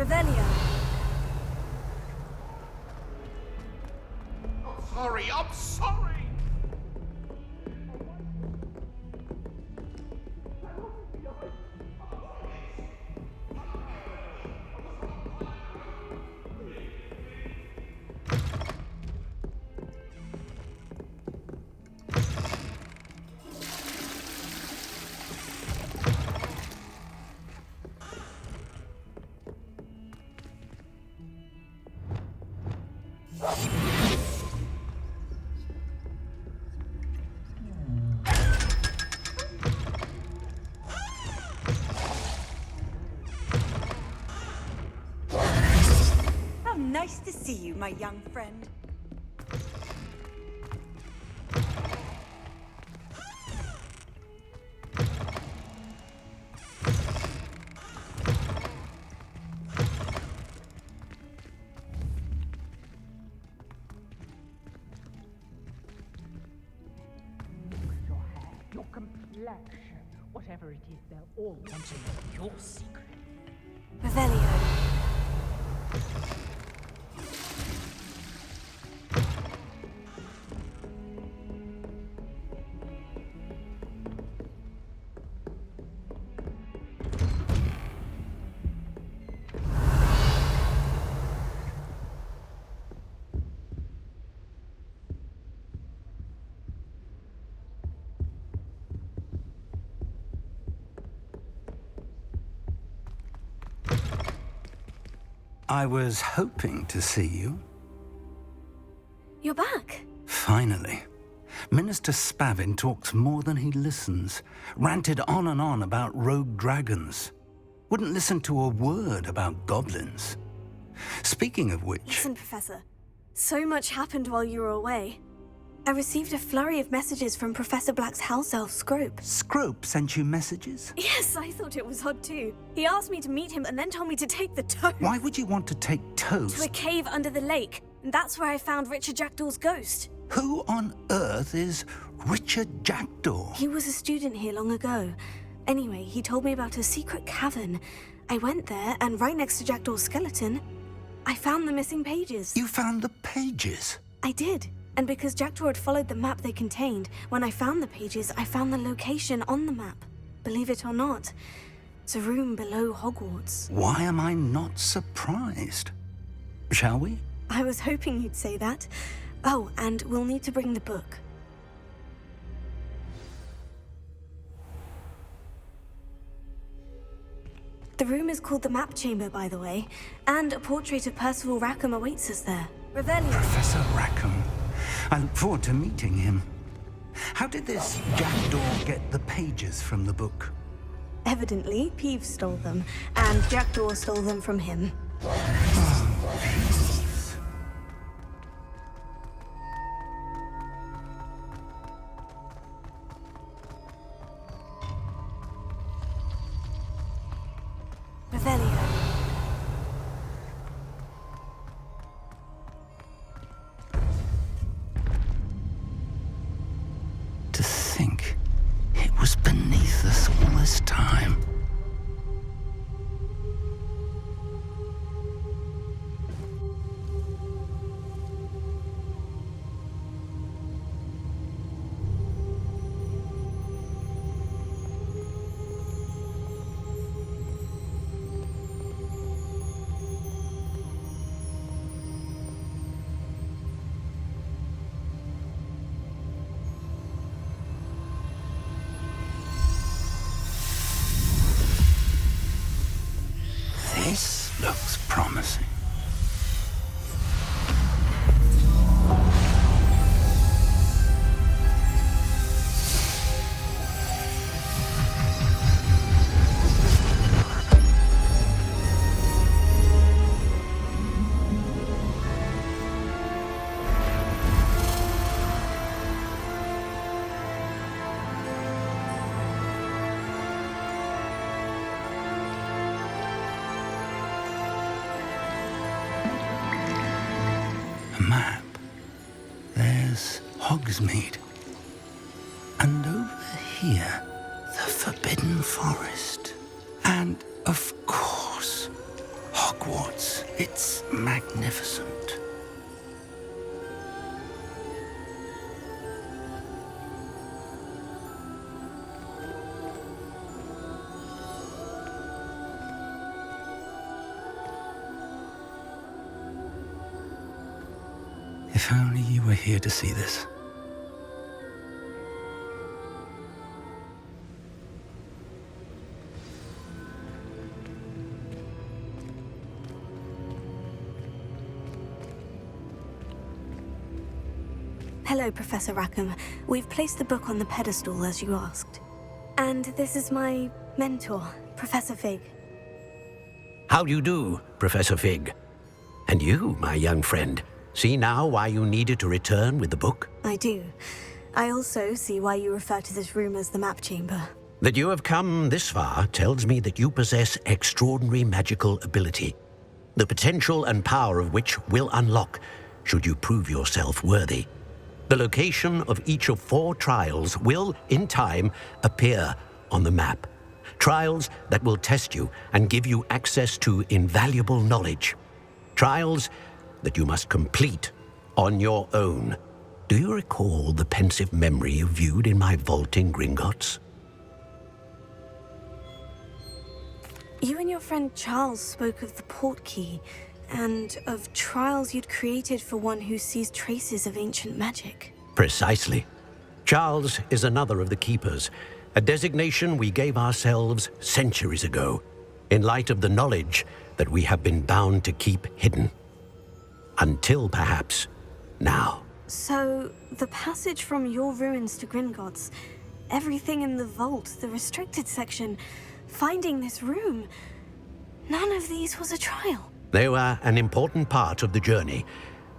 Revelio. I'm sorry! Nice to see you, my young friend. Your hair, your complexion, whatever it is, they'll all want to know your secret. Revelio. I was hoping to see you. You're back. Finally. Minister Spavin talks more than he listens. Ranted on and on about rogue dragons. Wouldn't listen to a word about goblins. Speaking of which... Listen, Professor. So much happened while you were away. I received a flurry of messages from Professor Black's house elf, Scrope. Scrope sent you messages? Yes, I thought it was odd too. He asked me to meet him and then told me to take the toast. Why would you want to take toast? To a cave under the lake. And that's where I found Richard Jackdaw's ghost. Who on earth is Richard Jackdaw? He was a student here long ago. Anyway, he told me about a secret cavern. I went there, and right next to Jackdaw's skeleton, I found the missing pages. You found the pages? I did. And because Jackdaw had followed the map they contained, when I found the pages, I found the location on the map. Believe it or not, it's a room below Hogwarts. Why am I not surprised? Shall we? I was hoping you'd say that. Oh, and we'll need to bring the book. The room is called the Map Chamber, by the way, and a portrait of Percival Rackham awaits us there. Revelio. Professor Rackham. I look forward to meeting him. How did this Jackdaw get the pages from the book? Evidently, Peeves stole them, and Jackdaw stole them from him. Revelio. To think it was beneath us all this time. This looks promising. A map. There's Hogsmeade. And over here, the Forbidden Forest. And, of course, Hogwarts. It's magnificent. If only you were here to see this. Hello, Professor Rackham. We've placed the book on the pedestal as you asked. And this is my mentor, Professor Fig. How do you do, Professor Fig? And you, my young friend, see now why you needed to return with the book? I do. I also see why you refer to this room as the map chamber. That you have come this far tells me that you possess extraordinary magical ability, the potential and power of which will unlock should you prove yourself worthy. The location of each of 4 trials will, in time, appear on the map. Trials that will test you and give you access to invaluable knowledge. Trials that you must complete on your own. Do you recall the pensive memory you viewed in my vault in Gringotts? You and your friend Charles spoke of the portkey, and of trials you'd created for one who sees traces of ancient magic. Precisely. Charles is another of the Keepers, a designation we gave ourselves centuries ago, in light of the knowledge that we have been bound to keep hidden. Until perhaps now. So, the passage from your ruins to Gringotts, everything in the vault, the restricted section, finding this room, none of these was a trial. They were an important part of the journey,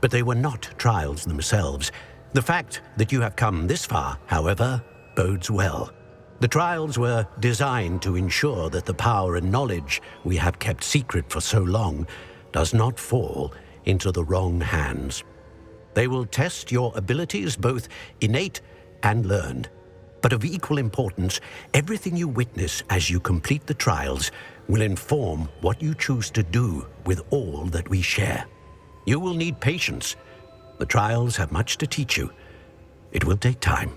but they were not trials themselves. The fact that you have come this far, however, bodes well. The trials were designed to ensure that the power and knowledge we have kept secret for so long does not fall into the wrong hands. They will test your abilities, both innate and learned. But of equal importance, everything you witness as you complete the trials will inform what you choose to do with all that we share. You will need patience. The trials have much to teach you. It will take time.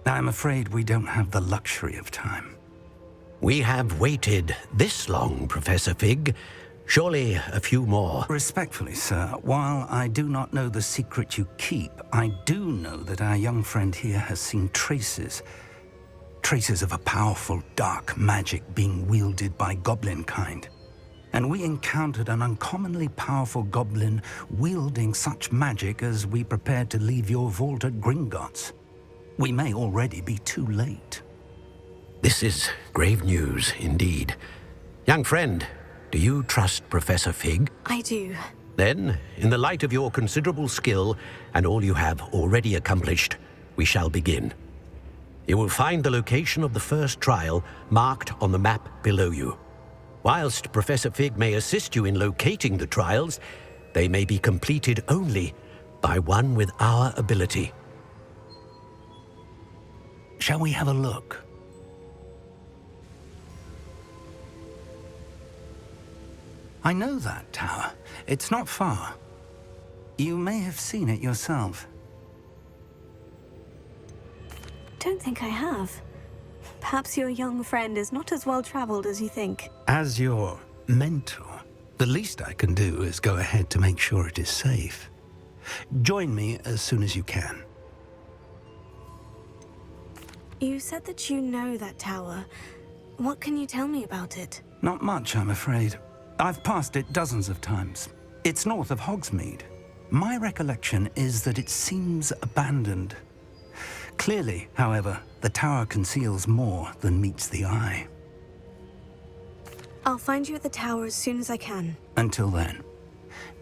I'm afraid we don't have the luxury of time. We have waited this long, Professor Fig. Surely a few more. Respectfully, sir, while I do not know the secret you keep, I do know that our young friend here has seen traces of a powerful dark magic being wielded by goblin kind. And we encountered an uncommonly powerful goblin wielding such magic as we prepared to leave your vault at Gringotts. We may already be too late. This is grave news indeed. Young friend, do you trust Professor Fig? I do. Then, in the light of your considerable skill and all you have already accomplished, we shall begin. You will find the location of the first trial marked on the map below you. Whilst Professor Fig may assist you in locating the trials, they may be completed only by one with our ability. Shall we have a look? I know that tower. It's not far. You may have seen it yourself. Don't think I have. Perhaps your young friend is not as well-traveled as you think. As your mentor, the least I can do is go ahead to make sure it is safe. Join me as soon as you can. You said that you know that tower. What can you tell me about it? Not much, I'm afraid. I've passed it dozens of times. It's north of Hogsmeade. My recollection is that it seems abandoned. Clearly, however, the tower conceals more than meets the eye. I'll find you at the tower as soon as I can. Until then,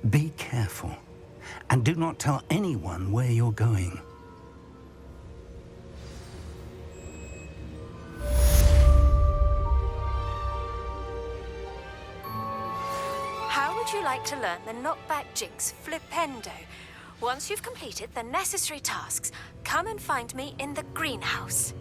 be careful, and do not tell anyone where you're going. How would you like to learn the knockback jinx flipendo? Once you've completed the necessary tasks, come and find me in the greenhouse.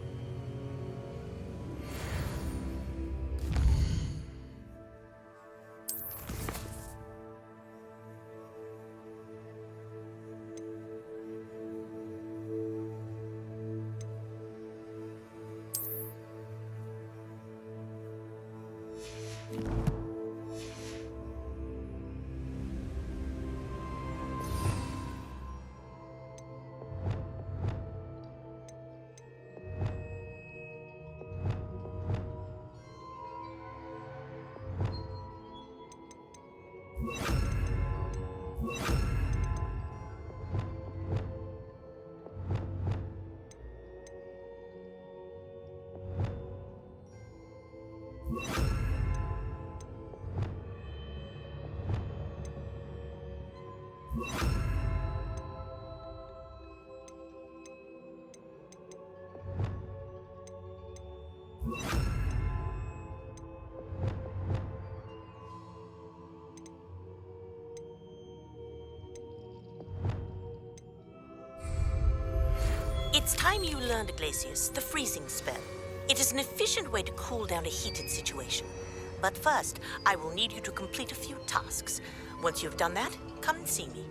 It's time you learned, Glacius, the freezing spell. It is an efficient way to cool down a heated situation. But first, I will need you to complete a few tasks. Once you've done that, come and see me.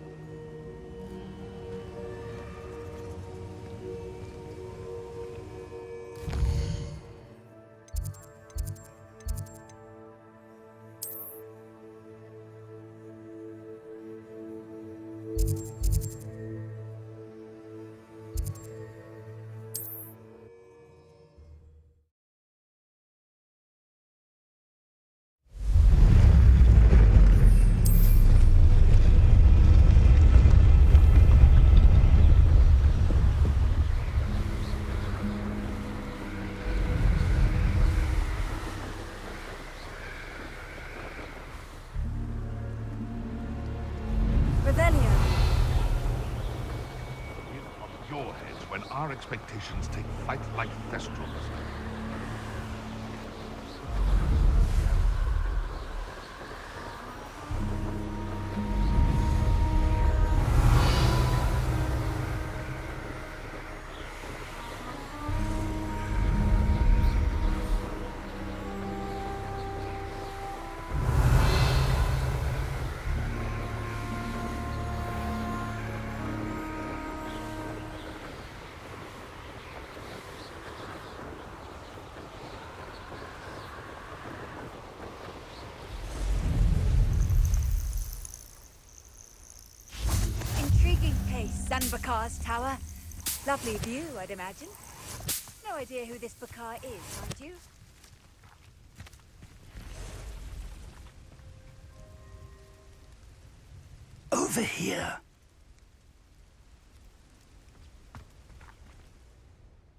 Your heads when our expectations take flight like thestrals. San Bakar's tower. Lovely view, I'd imagine. No idea who this Bakar is, mind you. Over here.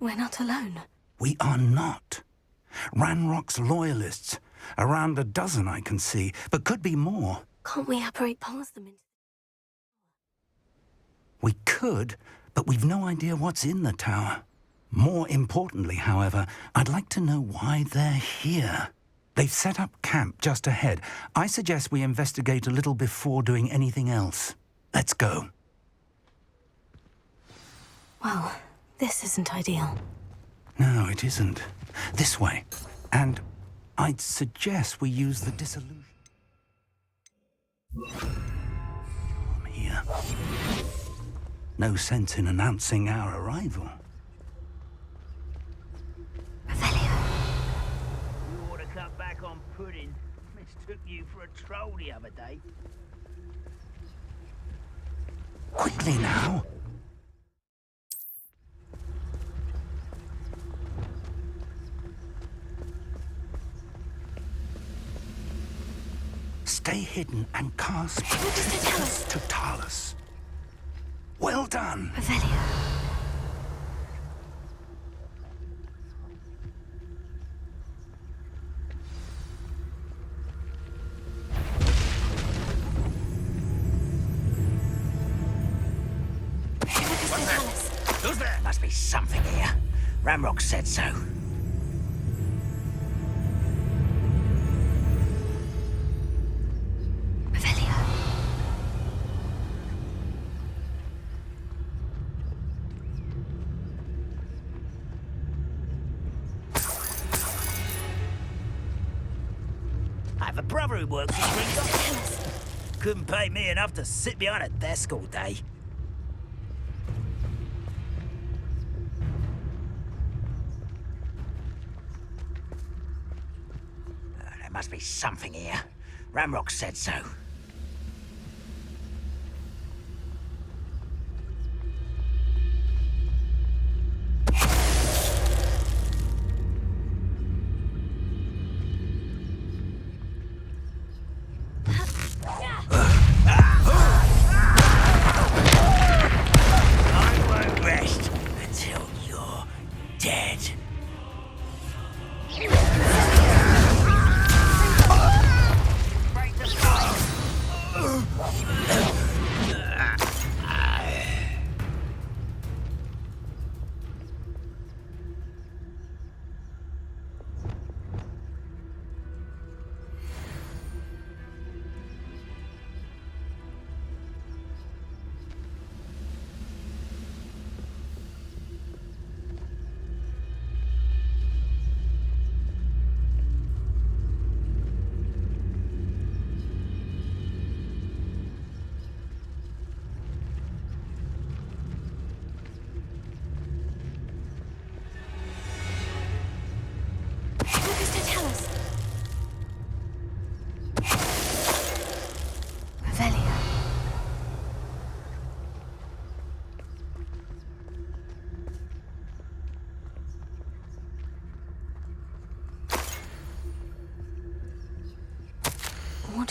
We're not alone. We are not. Ranrock's loyalists. Around a dozen I can see, but could be more. Can't we apparate past them? We could, but we've no idea what's in the tower. More importantly, however, I'd like to know why they're here. They've set up camp just ahead. I suggest we investigate a little before doing anything else. Let's go. Well, this isn't ideal. No, it isn't. This way. And I'd suggest we use the dissolution. Charm here. No sense in announcing our arrival. Revelio. You ought to cut back on pudding. Mistook you for a troll the other day. Quickly now. Stay hidden and cast Totalis. Well done. Revelio. Who's there? Must be something here. Ramrock said so. Revelio. I have a brother who works in Gringotts. Couldn't pay me enough to sit behind a desk all day. There must be something here. Ramrock said so.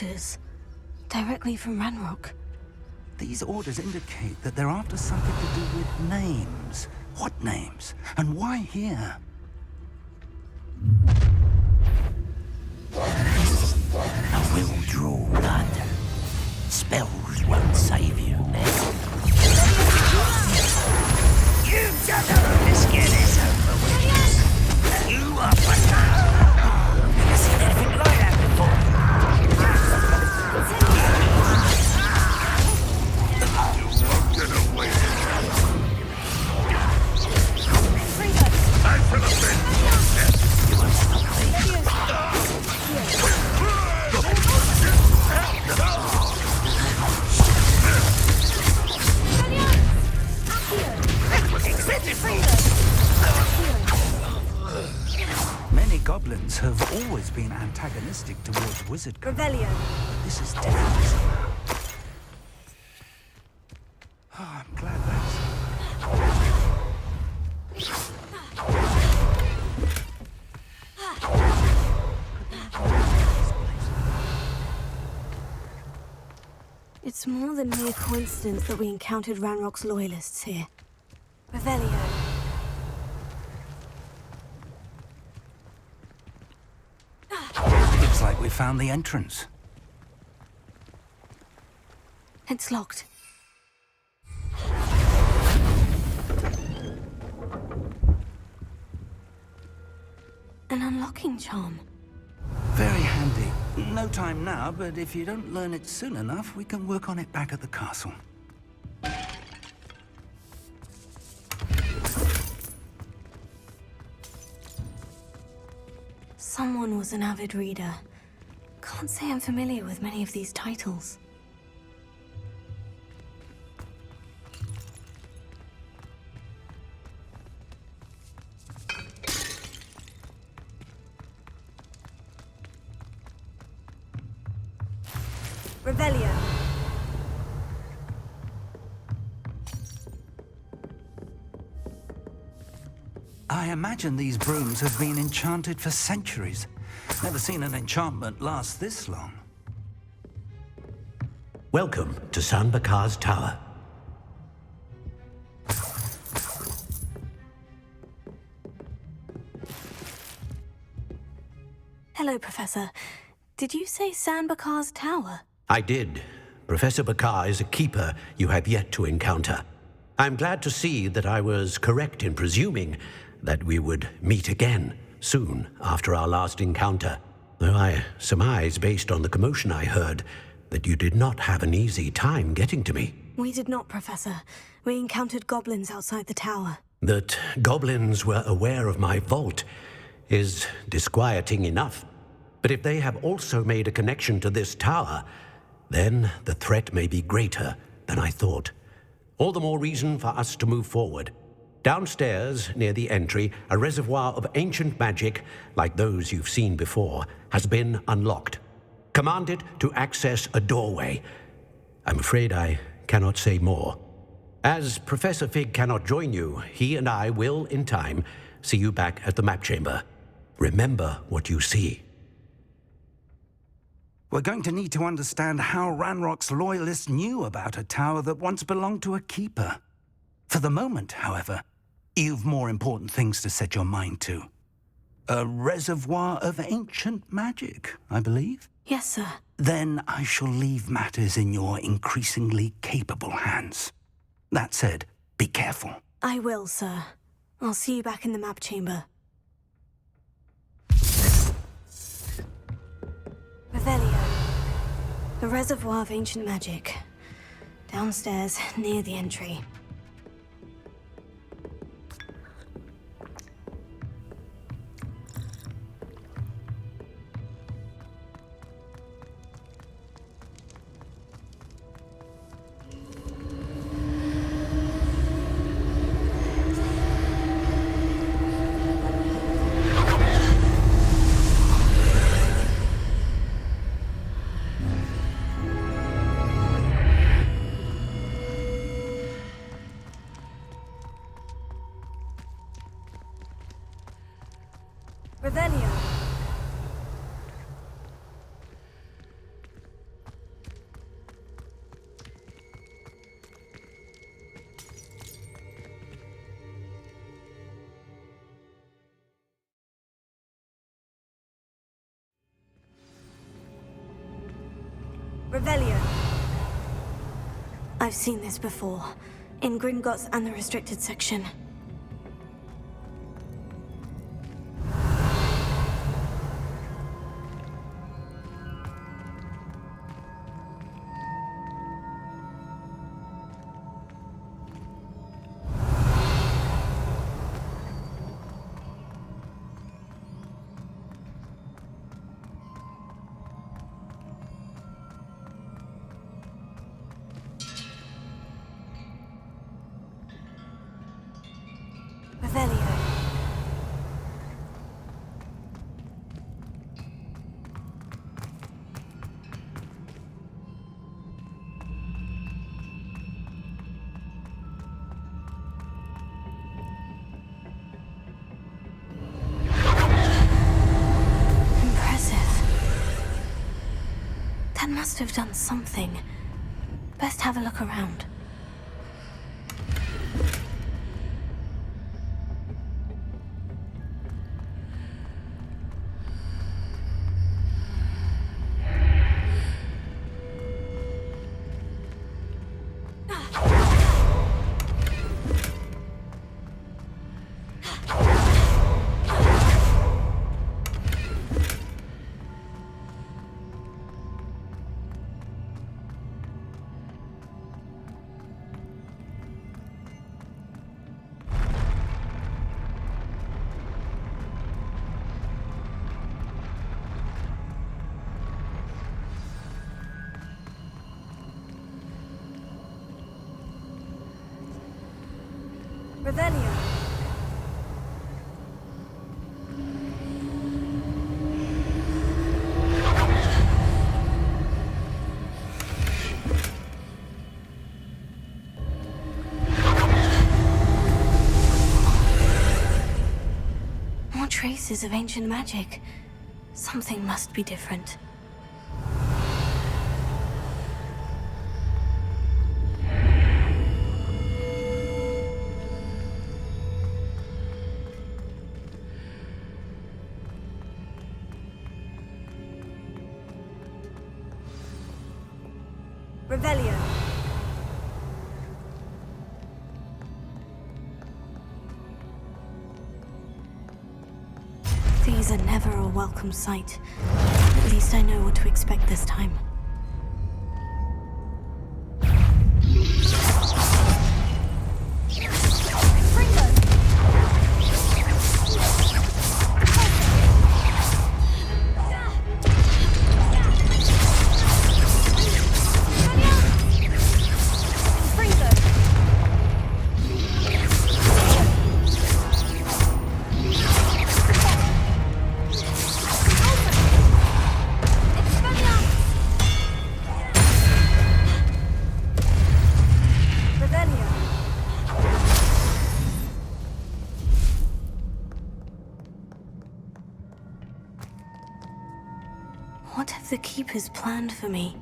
orders. Directly from Ranrock. These orders indicate that they're after something to do with names. What names? And why here? I will draw blood. Spells won't save you now. You've got to get this over with. You are I've never seen anything like that before. Get away. Time for the bit. You won't stop me. Many goblins have always been antagonistic towards wizard. Revelio. This is different somehow. Oh, I'm glad that's... It's more than mere coincidence that we encountered Ranrock's loyalists here. Revelio. Looks like we found the entrance. It's locked. An unlocking charm. Very handy. No time now, but if you don't learn it soon enough, we can work on it back at the castle. Someone was an avid reader. Can't say I'm familiar with many of these titles. Revelio. I imagine these brooms have been enchanted for centuries. Never seen an enchantment last this long. Welcome to San Bakar's tower. Hello, Professor. Did you say San Bakar's tower? I did. Professor Bakar is a keeper you have yet to encounter. I'm glad to see that I was correct in presuming that we would meet again soon after our last encounter, though I surmise, based on the commotion I heard, that you did not have an easy time getting to me. We did not, Professor. We encountered goblins outside the tower. That goblins were aware of my vault is disquieting enough. But if they have also made a connection to this tower, then the threat may be greater than I thought. All the more reason for us to move forward. Downstairs, near the entry, a reservoir of ancient magic, like those you've seen before, has been unlocked. Command it to access a doorway. I'm afraid I cannot say more. As Professor Fig cannot join you, he and I will, in time, see you back at the map chamber. Remember what you see. We're going to need to understand how Ranrock's loyalists knew about a tower that once belonged to a keeper. For the moment, however, you've more important things to set your mind to. A reservoir of ancient magic, I believe? Yes, sir. Then I shall leave matters in your increasingly capable hands. That said, be careful. I will, sir. I'll see you back in the map chamber. Revelio. The reservoir of ancient magic. Downstairs, near the entry. Revelio. I've seen this before, in Gringotts and the restricted section. Must have done something. Best have a look around. Revelio. More traces of ancient magic. Something must be different. Revelio. These are never a welcome sight. At least I know what to expect this time. What have the Keepers planned for me?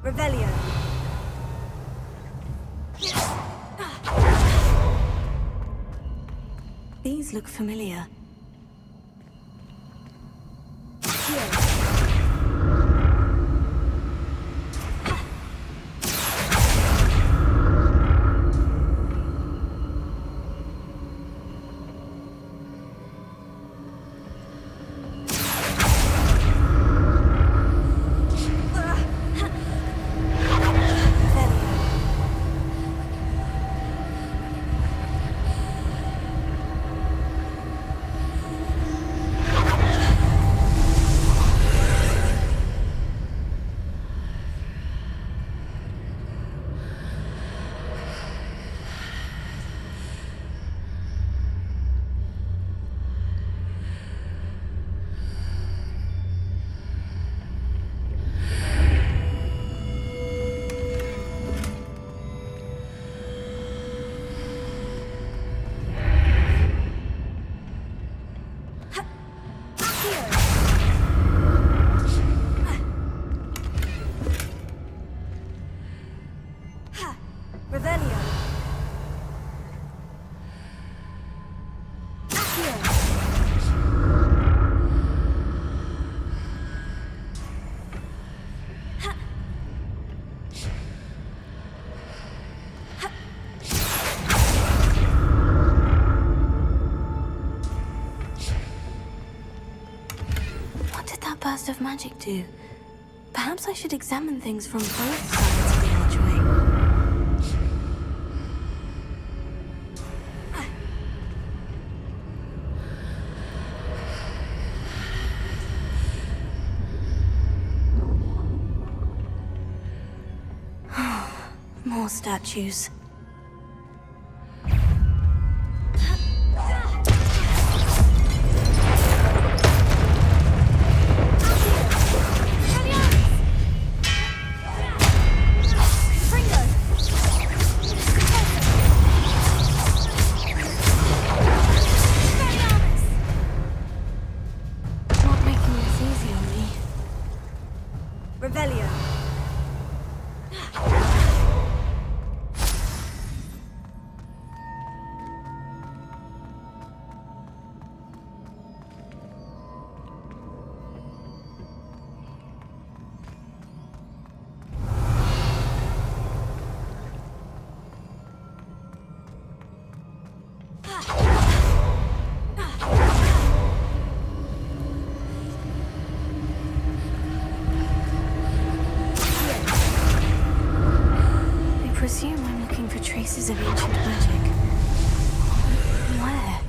Revelio. These look familiar. burst of magic do? Perhaps I should examine things from both sides of the archway. More statues. Not making this easy on me. Revelio. I presume I'm looking for traces of ancient magic. Where?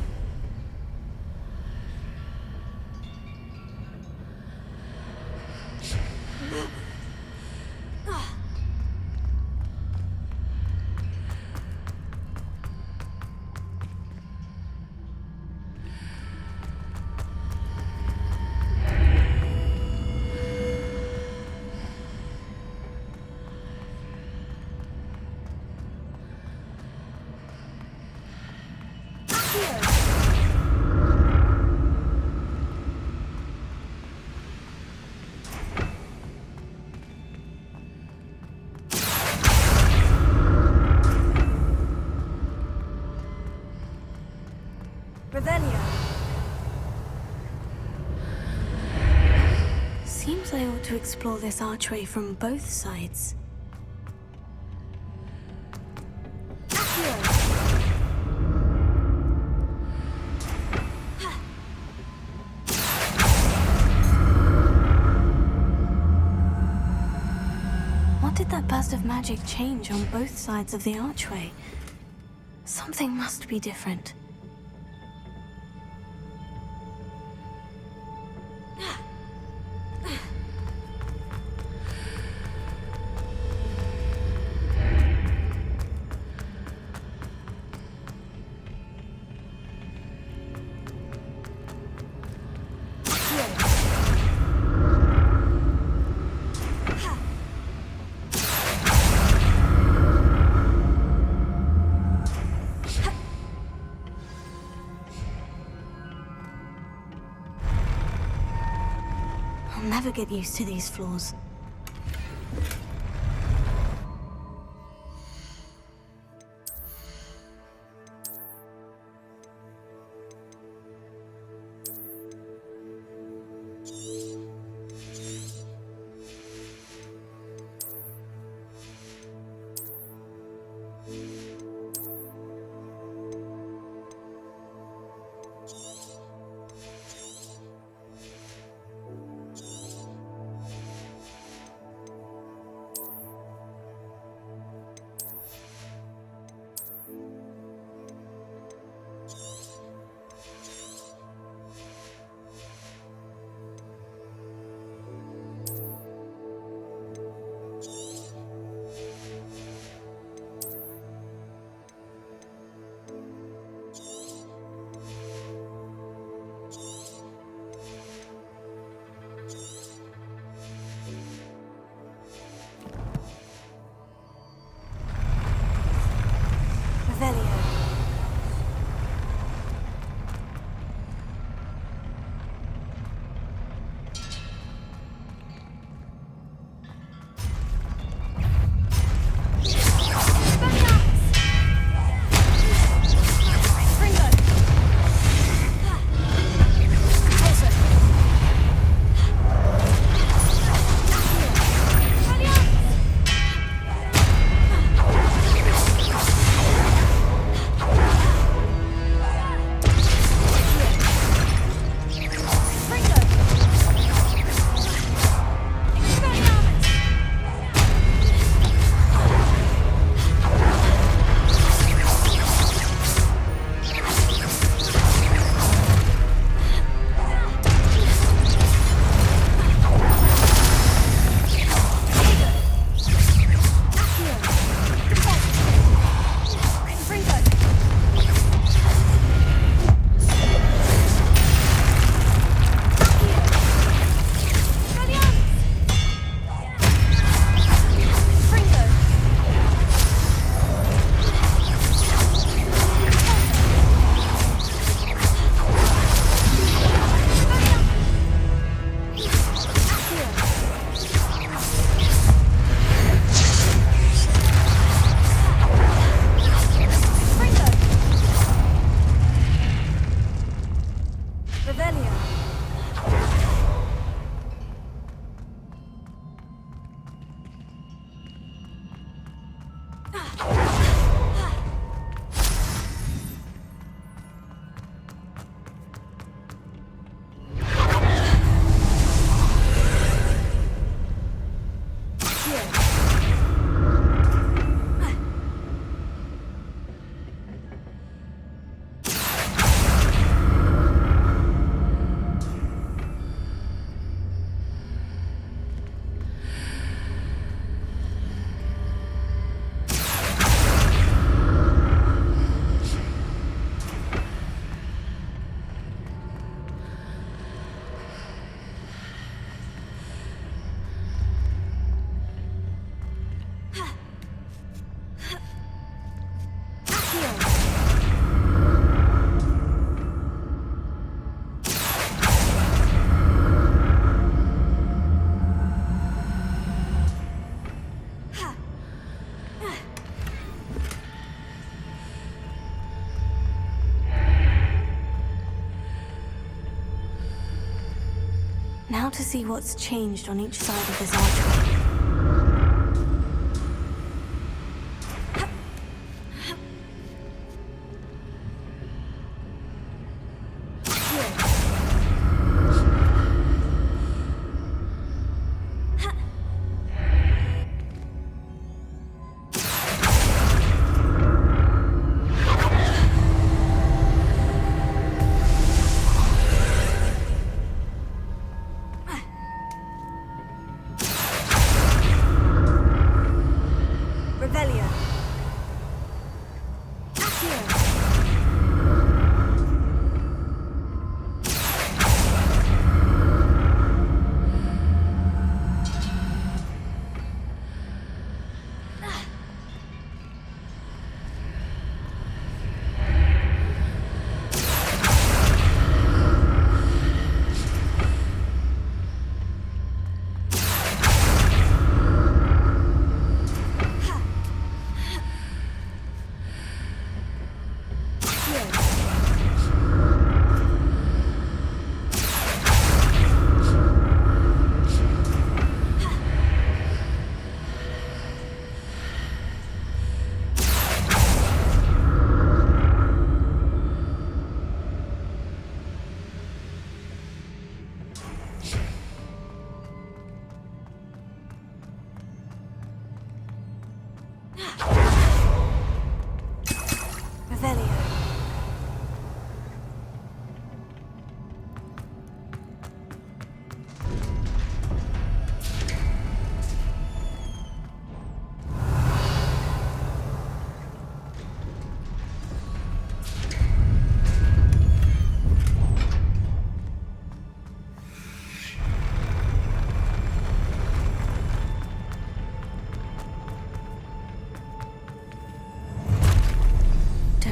Revelio. Seems I ought to explore this archway from both sides. What did that burst of magic change on both sides of the archway? Something must be different. I'll never get used to these floors. Now to see what's changed on each side of this archway.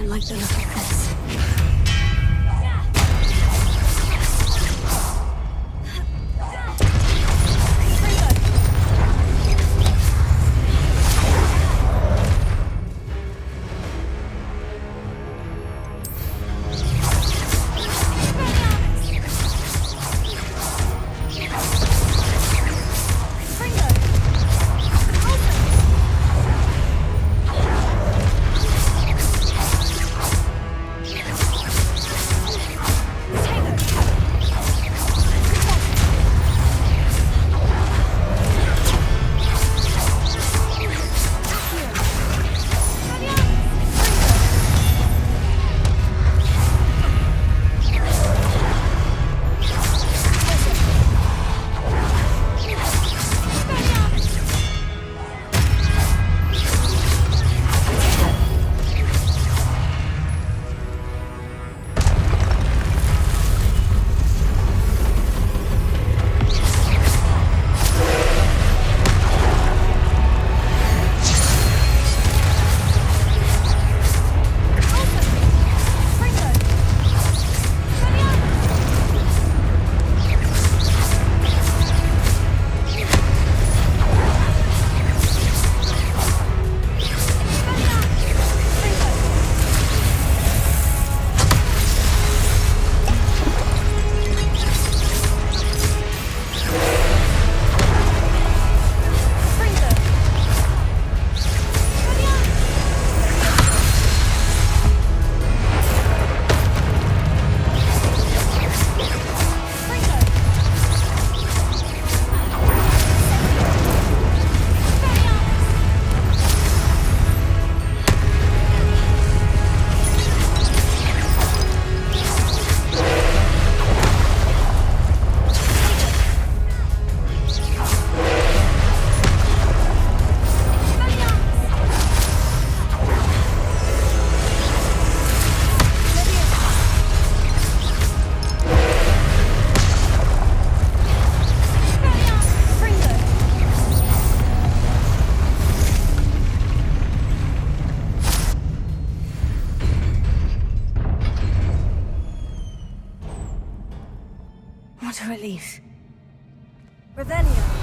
Like the look of this. What a relief. Revelio.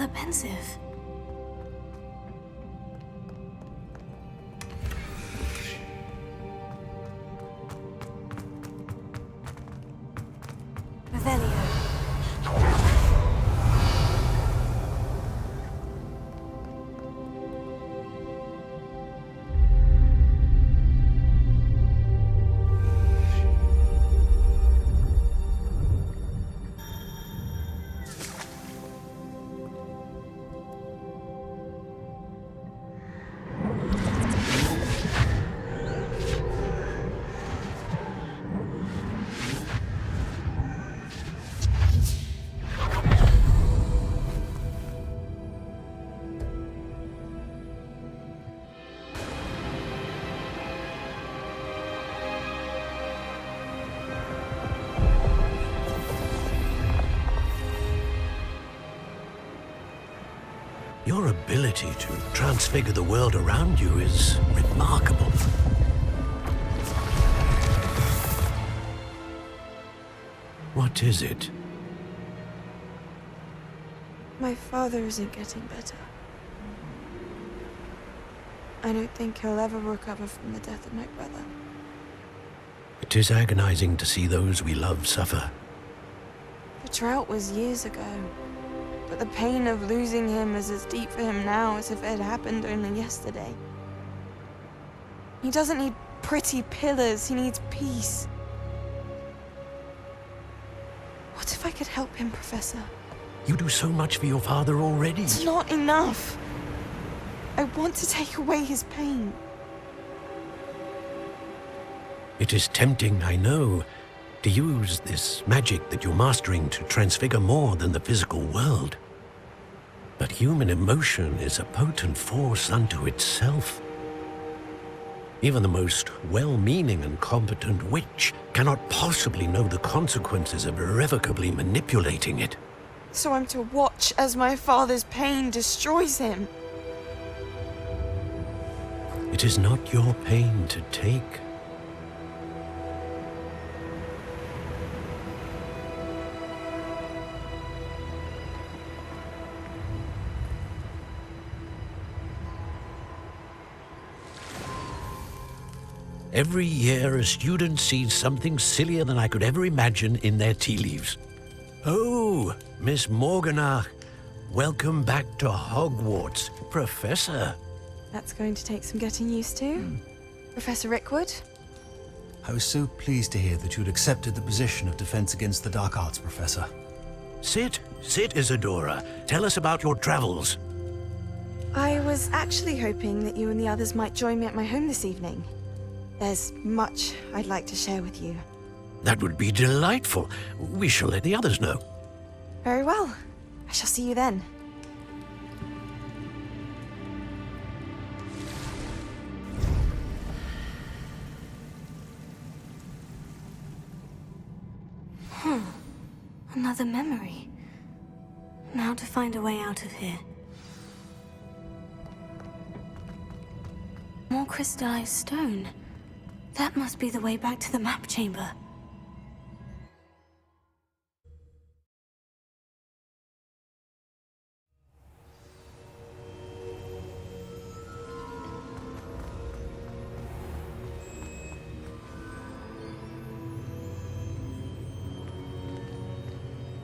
that pensive? Revelio. Your ability to transfigure the world around you is remarkable. What is it? My father isn't getting better. I don't think he'll ever recover from the death of my brother. It is agonizing to see those we love suffer. The drought was years ago, but the pain of losing him is as deep for him now as if it had happened only yesterday. He doesn't need pretty pillars, he needs peace. What if I could help him, Professor? You do so much for your father already. It's not enough. I want to take away his pain. It is tempting, I know, to use this magic that you're mastering to transfigure more than the physical world. But human emotion is a potent force unto itself. Even the most well-meaning and competent witch cannot possibly know the consequences of irrevocably manipulating it. So I'm to watch as my father's pain destroys him. It is not your pain to take. Every year, a student sees something sillier than I could ever imagine in their tea leaves. Oh, Miss Morganach, welcome back to Hogwarts, Professor. That's going to take some getting used to. Professor Rickwood? I was so pleased to hear that you'd accepted the position of Defense Against the Dark Arts, Professor. Sit, Isadora. Tell us about your travels. I was actually hoping that you and the others might join me at my home this evening. There's much I'd like to share with you. That would be delightful. We shall let the others know. Very well. I shall see you then. Another memory. Now to find a way out of here. More crystallized stone. That must be the way back to the map chamber.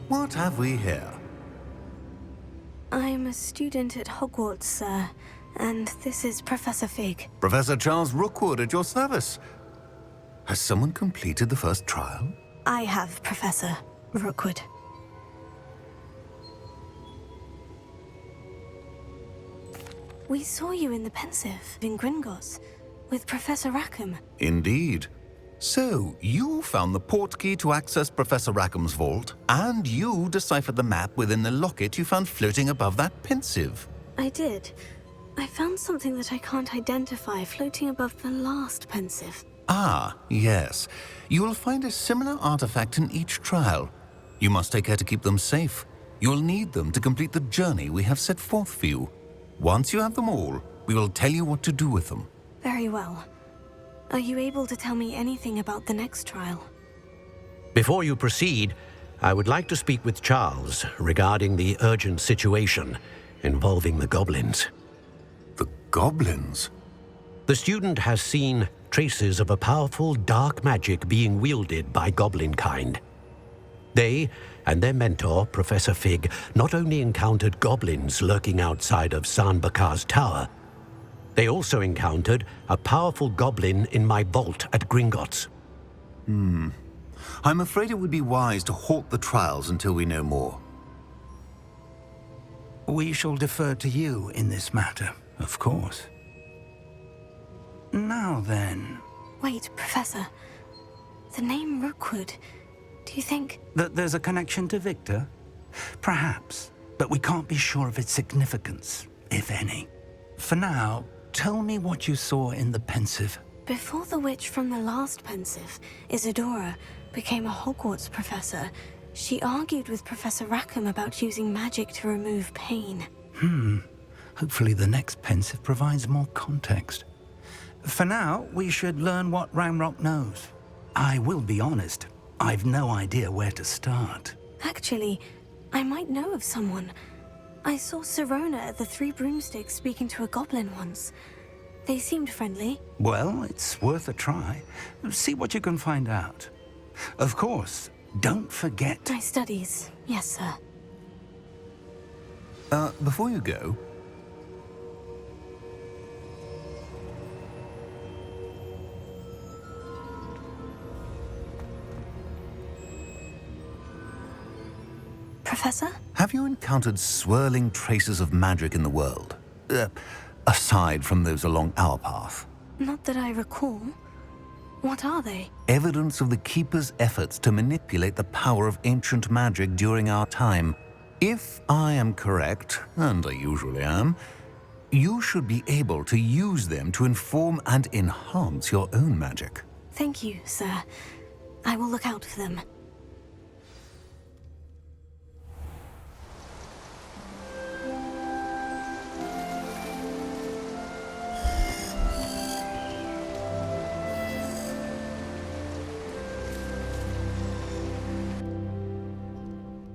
What have we here? I'm a student at Hogwarts, sir, and this is Professor Fig. Professor Charles Rookwood at your service. Has someone completed the first trial? I have, Professor Rookwood. We saw you in the Pensive in Gringotts with Professor Rackham. Indeed. So, you found the portkey to access Professor Rackham's vault, and you deciphered the map within the locket you found floating above that Pensive. I did. I found something that I can't identify floating above the last Pensive. Ah, yes. You will find a similar artifact in each trial. You must take care to keep them safe. You'll need them to complete the journey we have set forth for you. Once you have them all, we will tell you what to do with them. Very well. Are you able to tell me anything about the next trial? Before you proceed, I would like to speak with Charles regarding the urgent situation involving the goblins. The goblins? The student has seen traces of a powerful dark magic being wielded by goblin kind. They and their mentor, Professor Fig, not only encountered goblins lurking outside of San Bakar's tower, they also encountered a powerful goblin in my vault at Gringotts. I'm afraid it would be wise to halt the trials until we know more. We shall defer to you in this matter, of course. Now then... Wait, Professor. The name Rookwood. Do you think... That there's a connection to Victor? Perhaps, but we can't be sure of its significance, if any. For now, tell me what you saw in the pensive. Before the witch from the last pensive, Isadora, became a Hogwarts professor, she argued with Professor Rackham about using magic to remove pain. Hopefully the next pensive provides more context. For now, we should learn what Ranrock knows. I will be honest, I've no idea where to start. Actually, I might know of someone. I saw Sirona at the Three Broomsticks speaking to a goblin once. They seemed friendly. Well, it's worth a try. See what you can find out. Of course, don't forget... My studies, yes, sir. Before you go... Professor? Have you encountered swirling traces of magic in the world? Aside from those along our path? Not that I recall. What are they? Evidence of the Keeper's efforts to manipulate the power of ancient magic during our time. If I am correct, and I usually am, you should be able to use them to inform and enhance your own magic. Thank you, sir. I will look out for them.